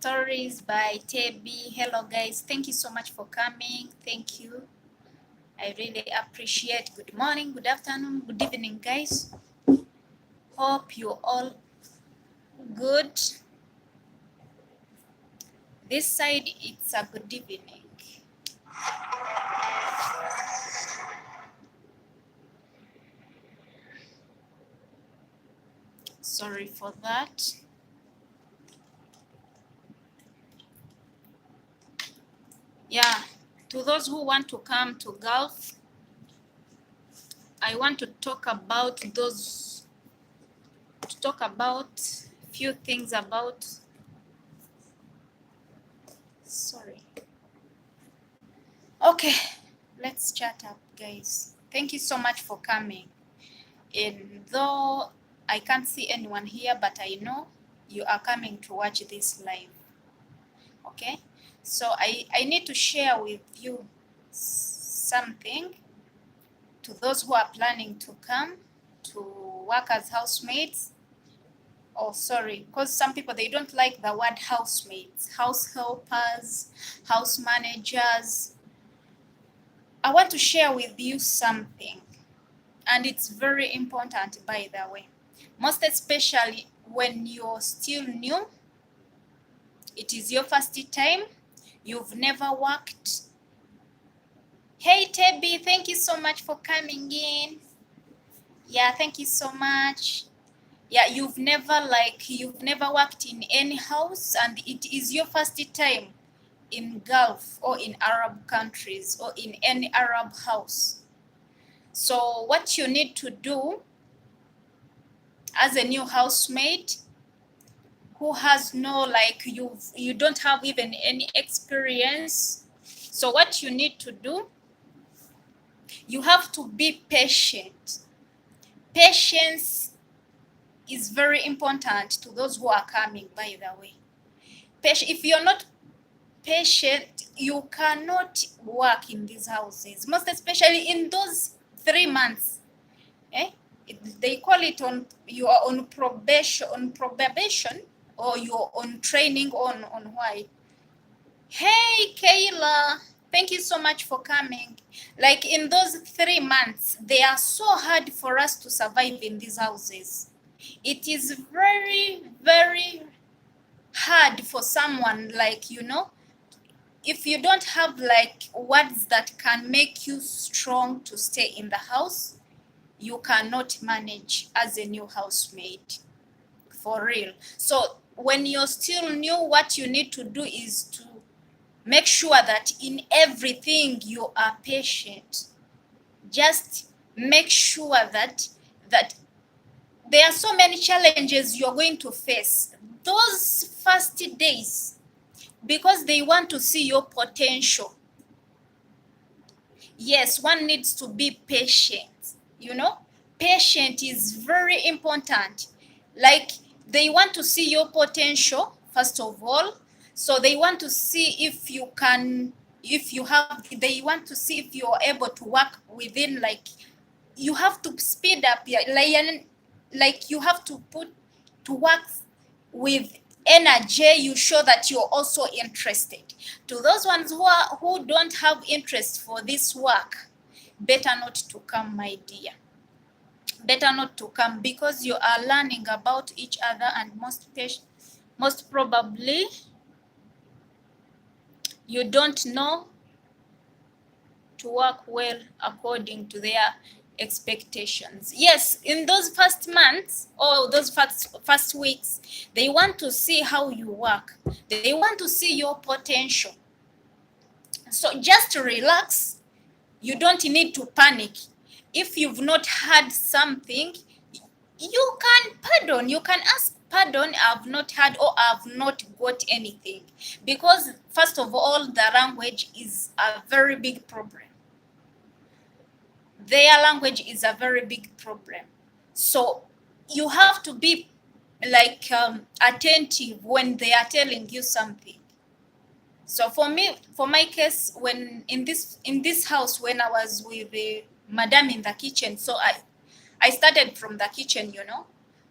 Stories by Tebi. Hello guys, thank you so much for coming. Thank you. I really appreciate. Good morning, good afternoon, good evening guys. Hope you all good. This side it's a good evening. Sorry for that. Yeah, to those who want to come to Gulf, I want to talk about few things about, sorry. Okay, let's chat up guys. Thank you so much for coming. And though I can't see anyone here, but I know you are coming to watch this live. Okay, so I need to share with you something to those who are planning to come to work as housemaids. Oh, sorry, because some people, they don't like the word housemaids, house helpers, house managers. I want to share with you something, and it's very important, by the way, most especially when you're still new. It is your first time, you've never worked. Hey Tebi, thank you so much for coming in. Yeah, thank you so much. Yeah, you've never worked in any house, and it is your first time in Gulf or in Arab countries or in any Arab house. So what you need to do as a new housemaid who has no, you don't have even any experience, so what you need to do, you have to be patient. Patience is very important to those who are coming, by the way. If you're not patient, you cannot work in these houses, most especially in those 3 months. They call it you are on probation, or you're on training on why. Hey Kayla, thank you so much for coming. Like in those 3 months, they are so hard for us to survive in these houses. It is very, very hard for someone, if you don't have words that can make you strong to stay in the house, you cannot manage as a new housemaid, for real. So when you're still new, what you need to do is to make sure that in everything you are patient. Just make sure that there are so many challenges you're going to face those first days, because they want to see your potential. Yes, one needs to be patient. Patient is very important. Like, they want to see your potential, first of all. So they want to see if you can, they want to see if you're able to work within, you have to speed up, you have to put to work with energy. You show that you're also interested. To those ones who don't have interest for this work, better not to come, my dear. Better not to come, because you are learning about each other, and most probably you don't know to work well according to their expectations. Yes, in those first months or those first weeks, they want to see how you work. They want to see your potential. So just relax. You don't need to panic. If you've not had something, you can pardon. You can ask pardon. I've not had, or I've not got anything. Because first of all, the language is a very big problem. Their language is a very big problem. So you have to be attentive when they are telling you something. So for my case, when in this house, when I was with the madam in the kitchen, so I started from the kitchen,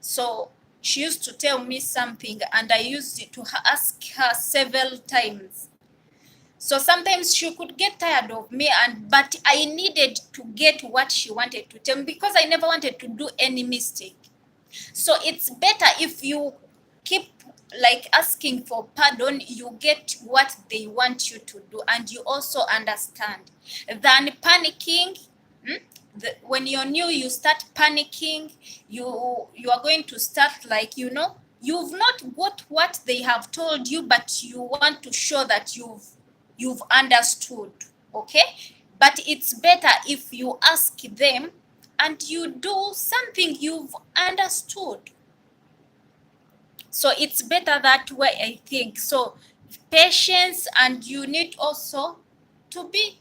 So she used to tell me something and I used to ask her several times. So sometimes she could get tired of me, but I needed to get what she wanted to tell me because I never wanted to do any mistake. So it's better if you keep like asking for pardon, you get what they want you to do and you also understand, than panicking. When you're new, you start panicking, you are going to start like, you've not got what they have told you, but you want to show that you've understood. Okay, but it's better if you ask them and you do something you've understood. So it's better that way, I think. So patience, and you need also to be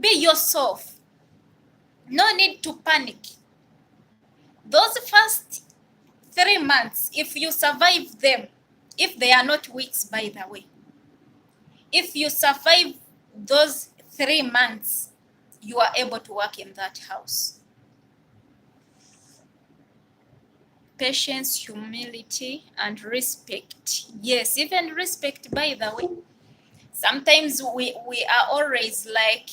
yourself. No need to panic. Those first 3 months, if you survive them, if they are not weeks, by the way, if you survive those 3 months, you are able to work in that house. Patience, humility, and respect. Yes, even respect, by the way. Sometimes we are always like,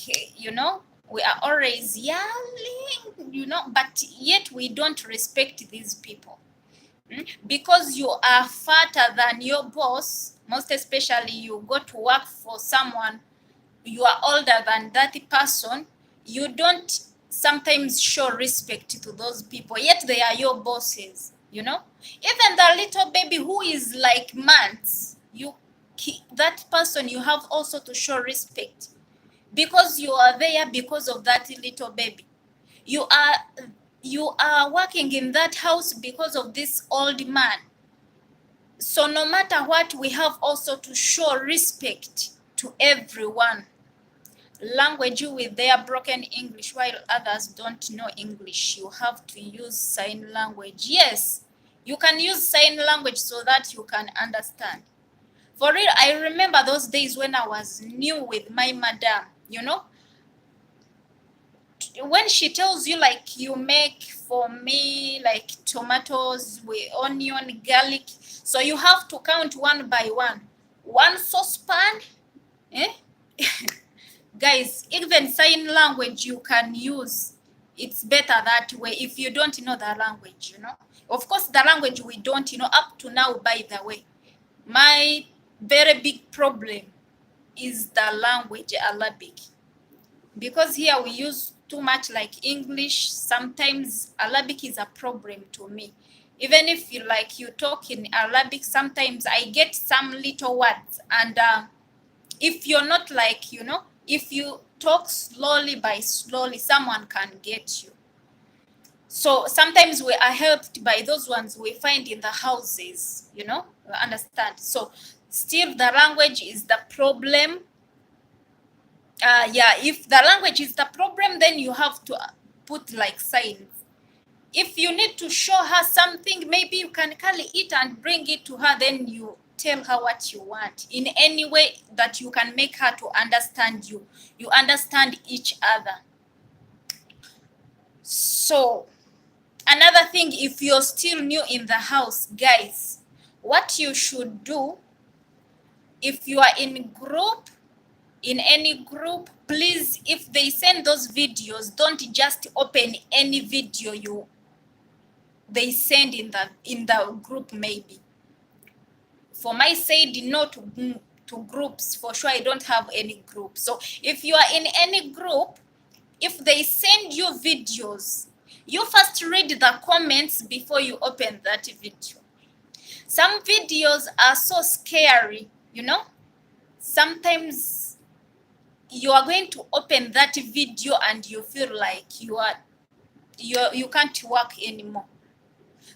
we are always yelling, but yet we don't respect these people. Because you are fatter than your boss, most especially you go to work for someone, you are older than that person, you don't sometimes show respect to those people, yet they are your bosses. Even the little baby who is like months, that person you have also to show respect, because you are there because of that little baby. You are working in that house because of this old man. So no matter what, we have also to show respect to everyone. Language with their broken English, while others don't know English, you have to use sign language. Yes, you can use sign language so that you can understand. For real, I remember those days when I was new with my madam, when she tells you like, you make for me like tomatoes with onion, garlic, so you have to count one by one saucepan. Guys, even sign language you can use. It's better that way if you don't know the language. Of course, the language we don't, up to now, by the way. My very big problem is the language Arabic, because here we use too much like English. Sometimes Arabic is a problem to me. Even if you talk in Arabic, sometimes I get some little words, and if you're not like, if you talk slowly, someone can get you. So sometimes we are helped by those ones we find in the houses, you understand. So still the language is the problem. If the language is the problem, then you have to put like signs. If you need to show her something, maybe you can carry it and bring it to her, then you tell her what you want in any way that you can make her to understand you. You understand each other. So another thing, if you're still new in the house, guys, what you should do, if you are in any group, please, if they send those videos, don't just open any video they send in the group. Maybe for my side, no to groups. For sure, I don't have any group. So if you are in any group, if they send you videos, you first read the comments before you open that video. Some videos are so scary, sometimes you are going to open that video and you feel like you can't work anymore.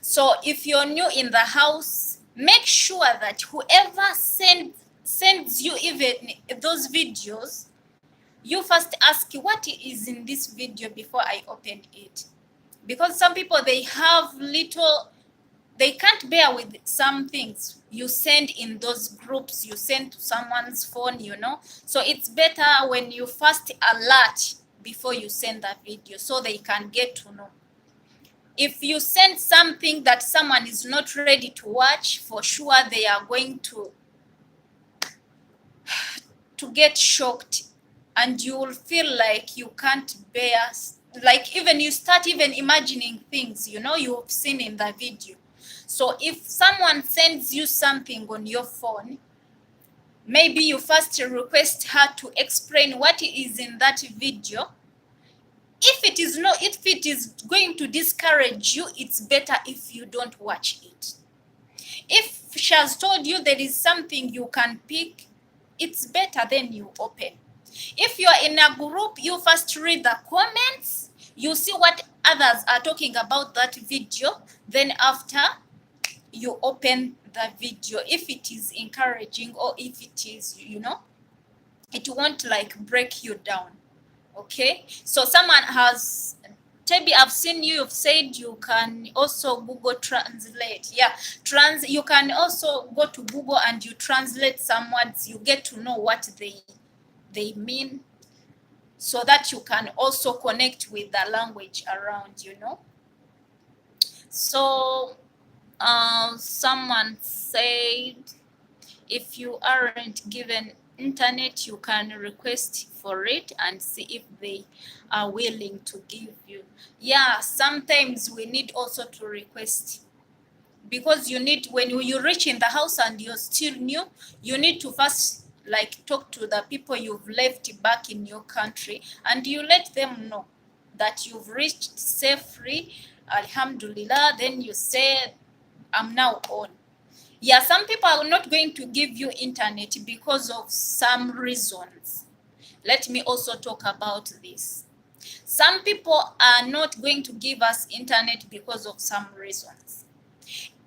So if you're new in the house, make sure that whoever sends you even those videos, you first ask, what is in this video before I open it? Because some people, they can't bear with some things you send in those groups, you send to someone's phone, So it's better when you first alert before you send that video, so they can get to know. If you send something that someone is not ready to watch, for sure they are going to get shocked, and you will feel like you can't bear, like even you start even imagining things you've seen in the video. So if someone sends you something on your phone, maybe you first request her to explain what is in that video. If it is going to discourage you, it's better if you don't watch it. If she has told you there is something you can pick, it's better then you open. If you are in a group, you first read the comments, you see what others are talking about that video, then after you open the video. If it is encouraging, or if it is, it won't like break you down. Okay, so someone has, Maybe I've seen you've said you can also Google Translate. Yeah, you can also go to Google and you translate some words. You get to know what they mean, so that you can also connect with the language around. So someone said, if you aren't given internet, you can request for it and see if they are willing to give you. Yeah, sometimes we need also to request, because you need, when you reach in the house and you're still new, you need to first like talk to the people you've left back in your country, and you let them know that you've reached safely, alhamdulillah. Then you say, I'm now on. Yeah, some people are not going to give you internet because of some reasons. Let me also talk about this. Some people are not going to give us internet because of some reasons.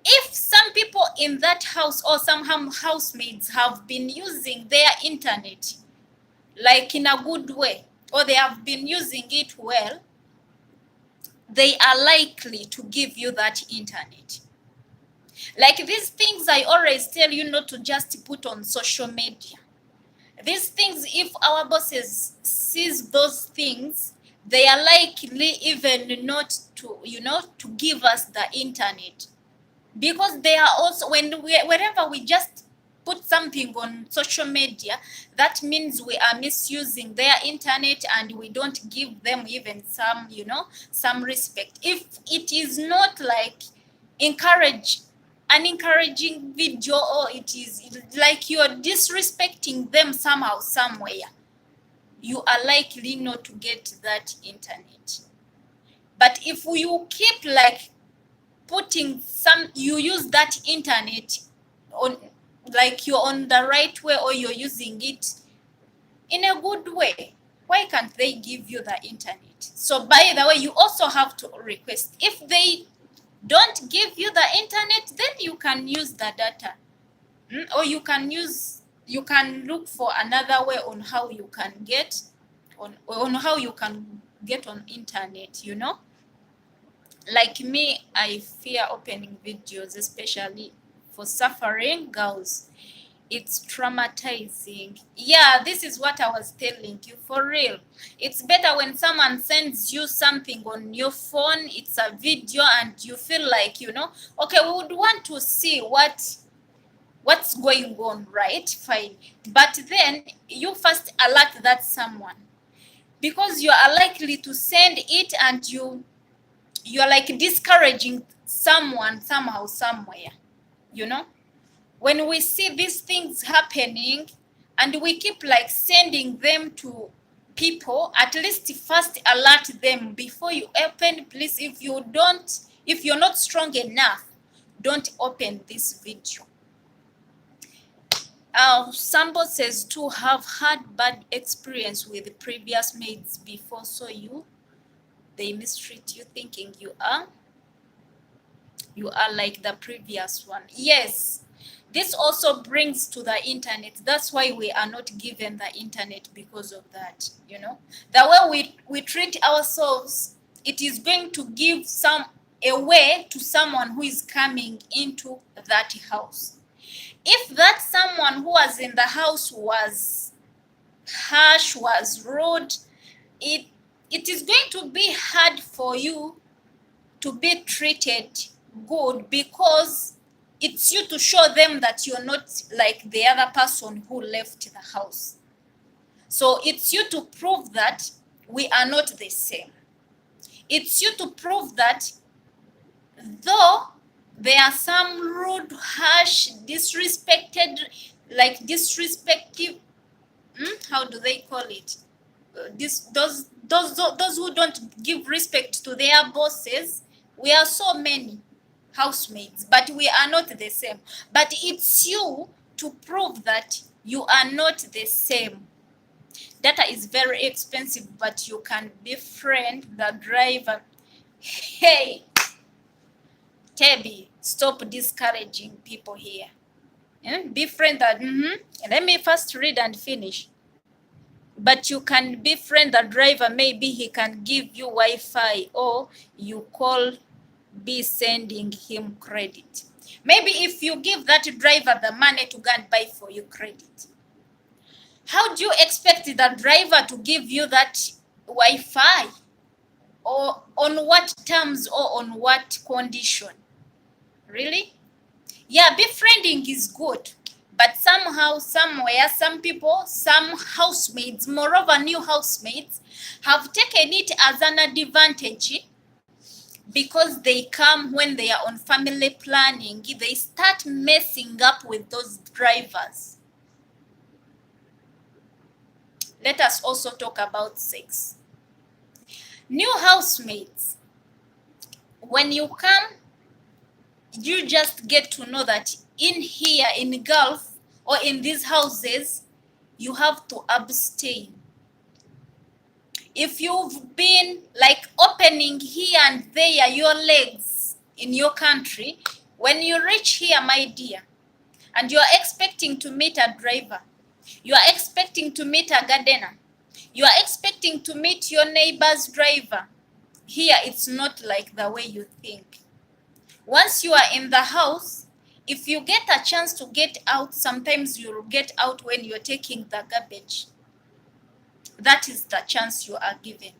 If some people in that house or some housemaids have been using their internet like in a good way, or they have been using it well, they are likely to give you that internet. Like these things I always tell you not to just put on social media. These things, if our bosses sees those things, they are likely even not to, to give us the internet. Because they are also, wherever we just put something on social media, that means we are misusing their internet and we don't give them even some, some respect. If it is not like an encouraging video, or it is like you're disrespecting them somehow, somewhere, you are likely not to get that internet. But if you keep like putting you use that internet on, like you're on the right way, or you're using it in a good way, why can't they give you the internet? So by the way, you also have to request. If they don't give you the internet, then you can use the data, or you can look for another way on how you can get on how you can get on internet. Like me, I fear opening videos, especially for suffering girls. It's traumatizing. Yeah, this is what I was telling you, for real. It's better when someone sends you something on your phone, it's a video, and you feel like, okay, we would want to see what's going on, right? Fine. But then you first alert that someone, because you are likely to send it and you're like discouraging someone somehow, somewhere. When we see these things happening and we keep like sending them to people, at least first alert them before you open. Please, if you're not strong enough, don't open this video. Some bosses too have had bad experience with previous maids before, so they mistreat you thinking you are like the previous one. Yes, this also brings to the internet. That's why we are not given the internet, because of that. The way we treat ourselves, it is going to give a way to someone who is coming into that house. If that someone who was in the house was harsh, was rude, it is going to be hard for you to be treated good, because it's you to show them that you're not like the other person who left the house. So it's you to prove that we are not the same. It's you to prove that though there are some rude, harsh, disrespected, like disrespective, how do they call it? Those who don't give respect to their bosses. We are so many housemates, but we are not the same. But it's you to prove that you are not the same. Data is very expensive, but you can befriend the driver. Hey, Tebi, stop discouraging people here. Befriend that. Let me first read and finish. But you can befriend the driver. Maybe he can give you Wi-Fi, or you call, be sending him credit. Maybe if you give that driver the money to go and buy for you credit, how do you expect the driver to give you that Wi-Fi? Or on what terms, or on what condition? Really? Yeah, befriending is good. But somehow, somewhere, some people, some housemates, moreover new housemates, have taken it as an advantage, because they come when they are on family planning. They start messing up with those drivers. Let us also talk about sex. New housemates, when you come, you just get to know that in here, in Gulf, or in these houses, you have to abstain. If you've been like opening here and there your legs in your country, when you reach here, my dear, and you are expecting to meet a driver, you are expecting to meet a gardener, you are expecting to meet your neighbor's driver, here it's not like the way you think. Once you are in the house, if you get a chance to get out, sometimes you'll get out when you're taking the garbage. That is the chance you are given.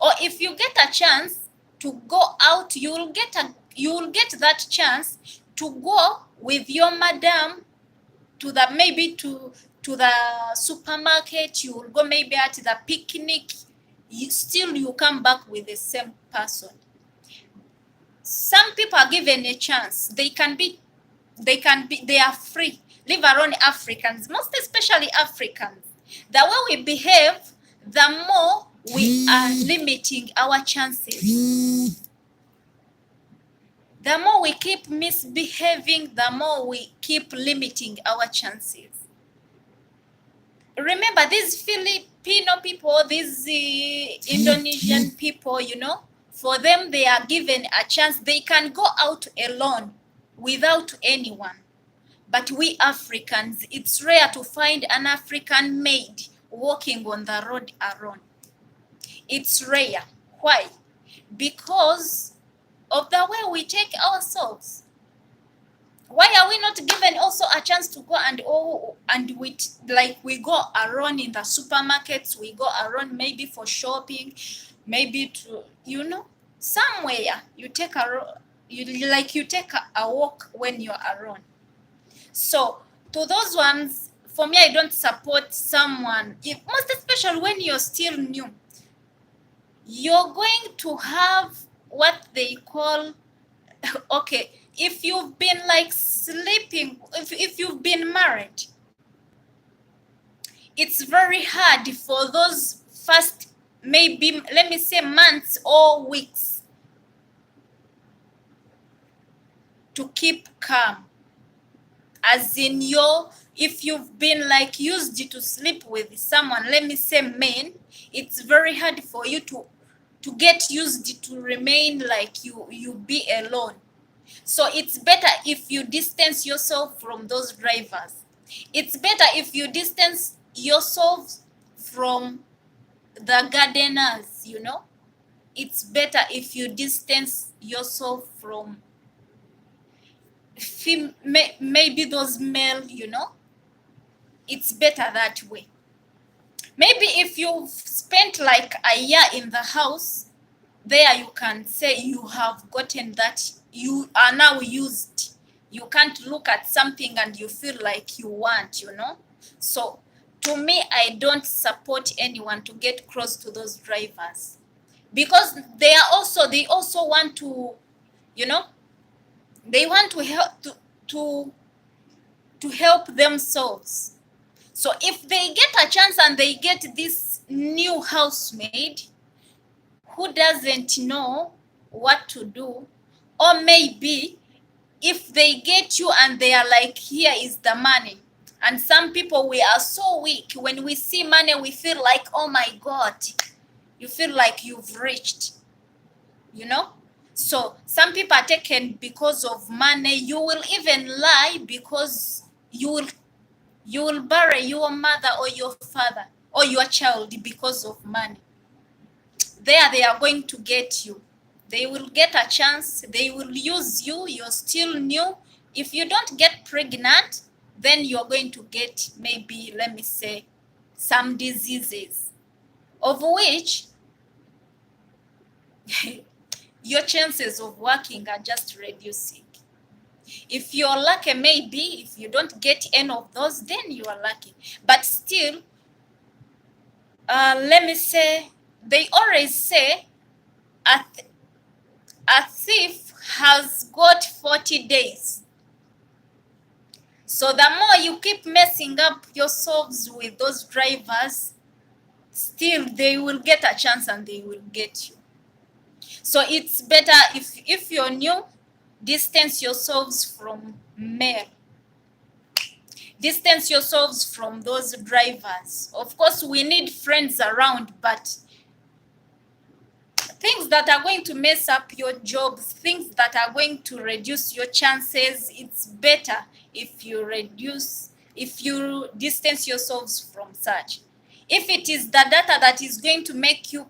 Or if you get a chance to go out, you will get that chance to go with your madam to the, maybe to the supermarket. You will go maybe at the picnic. You come back with the same person. Some people are given a chance. They are free. Leave alone Africans, most especially Africans. The way we behave, the more we are limiting our chances. The more we keep misbehaving, the more we keep limiting our chances. Remember, these Filipino people, these Indonesian people, for them, they are given a chance. They can go out alone without anyone. But we Africans, it's rare to find an African maid walking on the road alone. It's rare. Why? Because of the way we take ourselves. Why are we not given also a chance to go and we go around in the supermarkets, we go around maybe for shopping, maybe to, somewhere you take a walk when you're around. So to those ones, for me, I don't support someone, most especially when you're still new. You're going to have what they call, okay, if you've been like sleeping, if you've been married, it's very hard for those first, maybe, let me say, months or weeks to keep calm. As in if you've been like used to sleep with someone, let me say men, it's very hard for you to get used to remain like you be alone. So it's better if you distance yourself from those drivers. It's better if you distance yourself from the gardeners, It's better if you distance yourself from maybe those male, It's better that way. Maybe if you've spent like a year in the house, there you can say you have gotten that, you are now used. You can't look at something and you feel like you want, you know. So to me, I don't support anyone to get close to those drivers, because they also want to, you know, they want to help to to help themselves. So if they get a chance and they get this new housemaid who doesn't know what to do, or maybe if they get you and they are like, here is the money. And some people, we are so weak. When we see money, we feel like, oh my God, you feel like you've reached, you know. So some people are taken because of money. You will even lie because you will bury your mother or your father or your child because of money. There they are going to get you. They will get a chance. They will use you. You're still new. If you don't get pregnant, then you're going to get, maybe, let me say, some diseases, of which your chances of working are just reducing. If you're lucky, maybe if you don't get any of those, then you are lucky. But still, let me say, they always say a thief has got 40 days. So the more you keep messing up yourselves with those drivers, still they will get a chance and they will get you. So it's better, if you're new, distance yourselves from male. Distance yourselves from those drivers. Of course, we need friends around, but things that are going to mess up your jobs, things that are going to reduce your chances, it's better if you distance yourselves from such. If it is the data that is going to make you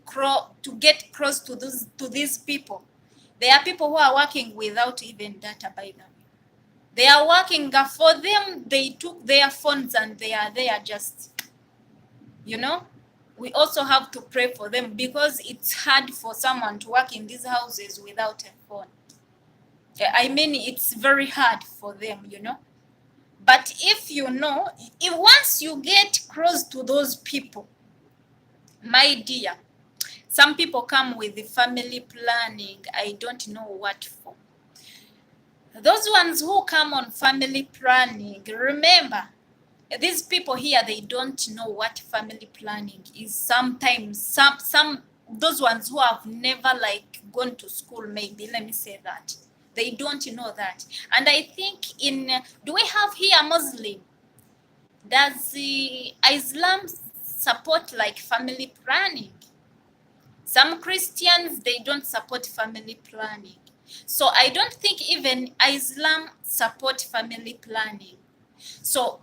get close to these people, there are people who are working without even data, by the way. They are working for them. They took their phones and they are there just, you know. We also have to pray for them, because it's hard for someone to work in these houses without a phone. I mean, it's very hard for them, you know. But if you know, once you get close to those people, my dear, some people come with the family planning. I don't know what for. Those ones who come on family planning, remember, these people here, they don't know what family planning is. Sometimes some those ones who have never like gone to school, maybe, let me say that, they don't know that. And I think do we have here Muslim? Does the Islam support like family planning? Some Christians, they don't support family planning. So I don't think even Islam support family planning. So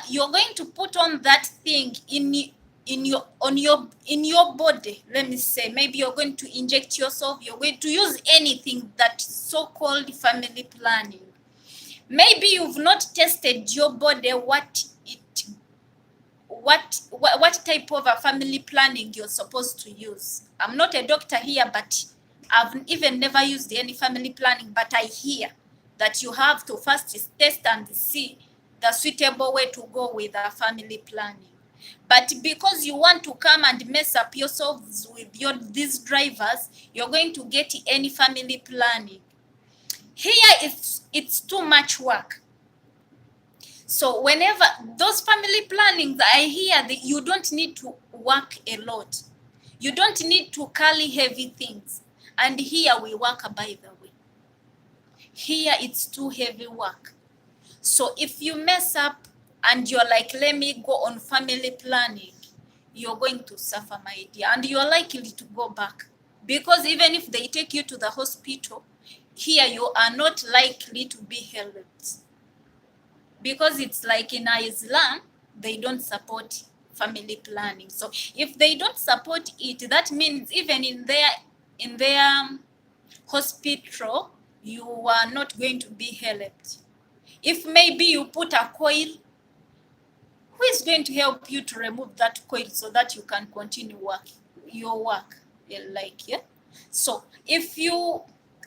you're going to put on that thing in your body. Let me say, maybe you're going to inject yourself, you're going to use anything that so-called family planning. Maybe you've not tested your body what type of a family planning you're supposed to use. I'm not a doctor here, but I've even never used any family planning, but I hear that you have to first test and see the suitable way to go with a family planning. But because you want to come and mess up yourselves with these drivers, you're going to get any family planning. Here it's too much work. So whenever those family plannings, I hear that you don't need to work a lot. You don't need to carry heavy things. And here we work, by the way. Here it's too heavy work. So if you mess up and you're like, let me go on family planning, you're going to suffer, my dear. And you're likely to go back. Because even if they take you to the hospital, here you are not likely to be helped. Because it's like in Islam, they don't support family planning. So if they don't support it, that means even in their hospital, you are not going to be helped. If maybe you put a coil, who is going to help you to remove that coil so that you can continue your work? Yeah. So if you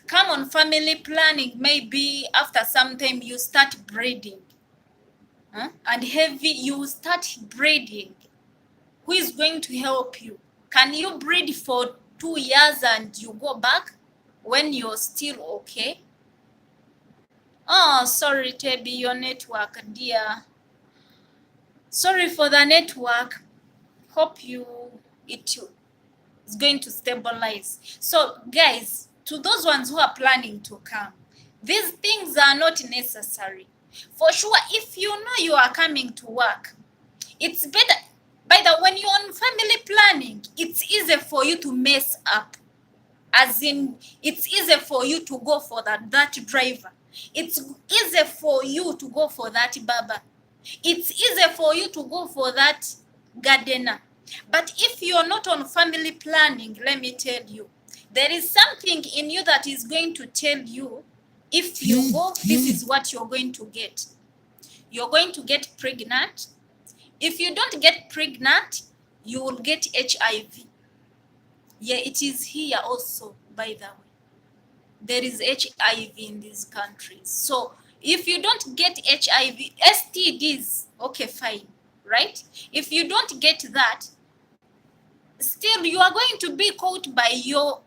come on family planning, maybe after some time you start breeding, and heavy, you start breeding. Who is going to help you? Can you breed for 2 years and you go back when you're still okay? Oh, sorry, Tebi, your network, dear. Sorry for the network. Hope it is going to stabilize. So, guys, to those ones who are planning to come, these things are not necessary. For sure, if you know you are coming to work, it's better. By the way, when you're on family planning, it's easy for you to mess up. As in, it's easy for you to go for that driver. It's easy for you to go for that barber. It's easy for you to go for that gardener. But if you're not on family planning, let me tell you, there is something in you that is going to tell you, if you go, this is what you're going to get. You're going to get pregnant. If you don't get pregnant, you will get HIV. Yeah, it is here also, by the way. There is HIV in these countries. So if you don't get HIV, STDs, okay, fine, right? If you don't get that, still you are going to be caught by your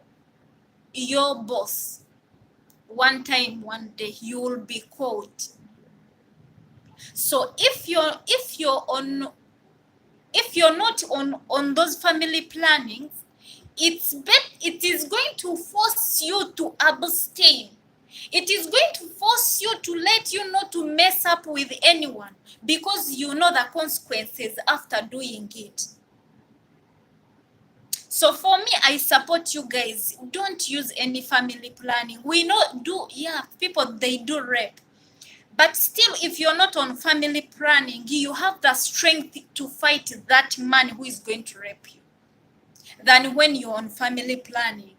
boss. One time, one day, you will be caught. So if you're not on those family plannings, it is going to force you to abstain. It is going to force you to let you not to mess up with anyone, because you know the consequences after doing it. So for me, I support you guys. Don't use any family planning. We know people, they do rape. But still, if you're not on family planning, you have the strength to fight that man who is going to rape you than when you're on family planning.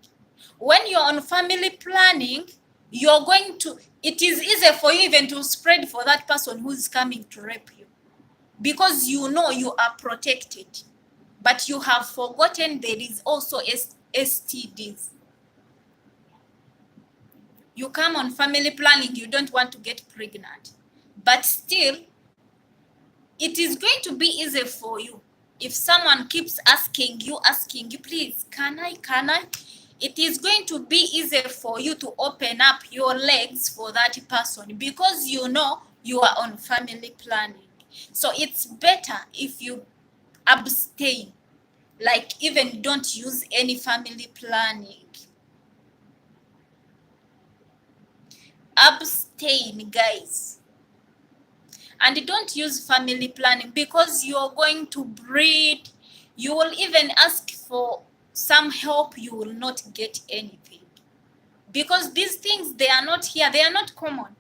When you're on family planning, it is easier for you even to spread for that person who is coming to rape you, because you know you are protected. But you have forgotten there is also STDs. You come on family planning, you don't want to get pregnant. But still, it is going to be easy for you. If someone keeps asking you, please, can I? It is going to be easy for you to open up your legs for that person, because you know you are on family planning. So it's better if you abstain, like even don't use any family planning. Abstain, guys. And don't use family planning, because you're going to breed. You will even ask for some help, you will not get anything, because these things, they are not here, they are not common.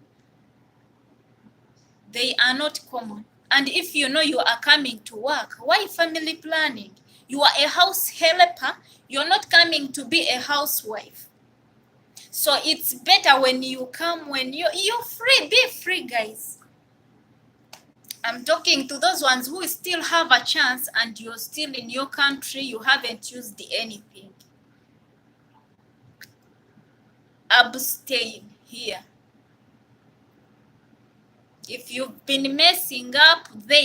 They are not common. And if you know you are coming to work, why family planning? You are a house helper, you're not coming to be a housewife. So it's better when you come, when you're free. Be free, guys. I'm talking to those ones who still have a chance, and you're still in your country, you haven't used anything. Abstain here. If you've been messing up, they